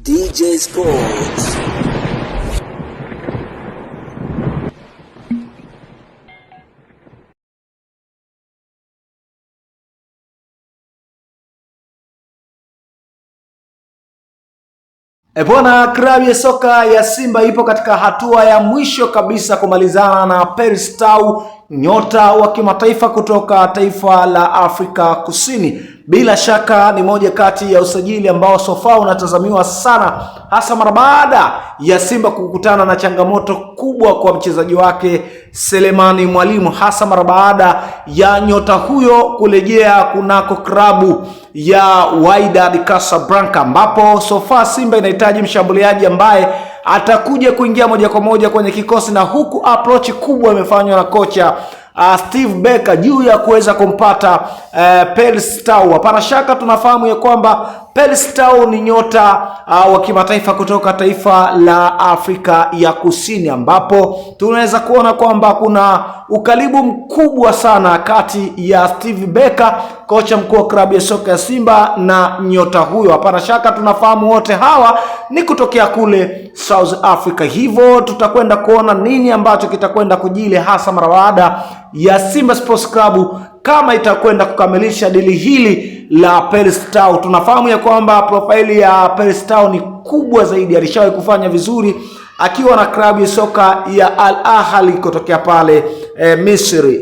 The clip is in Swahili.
DJ Sports. Bwana, klabu ya soka ya Simba ipo katika hatua ya mwisho kabisa kumalizana na Paris Tau, nyota wa kimataifa kutoka taifa la Afrika Kusini. Bila shaka ni moja kati ya usajili ambao sofa unatazamiwa sana, hasa mara baada ya Simba kukutana na changamoto kubwa kwa mchezaji wake Selemani Mwalimu, hasa mara baada ya nyota huyo kurejea kunako klabu ya Wydad Casablanca, ambapo sofa Simba inahitaji mshambuliaji ambaye atakuja kuingia moja kwa moja kwenye kikosi, na huku approach kubwa imefanywa na kocha Steve Barker juu ya kuweza kumpata Paris Tau. Hapana shaka tunafahamu ya kwamba Paris Tau ni nyota wa kimataifa kutoka taifa la Afrika ya Kusini, ambapo tunaweza kuona kwamba kuna ukaribu mkubwa sana kati ya Steve Barker, kocha mkuu wa klabu ya soka ya Simba, na nyota huyo. Hapana shaka tunafahamu wote hawa ni kutokea kule South Africa. Hivyo tutakwenda kuona nini ambacho kitakwenda kujili, hasa mara baada ya Simba Sports Club kama itakwenda kukamilisha dili hili la Paris Tau. Tunafahamu ya kwamba profaili ya Paris Tau ni kubwa zaidi, alishawahi kufanya vizuri akiwa na klabu ya soka ya Al Ahly kutokea pale Misri.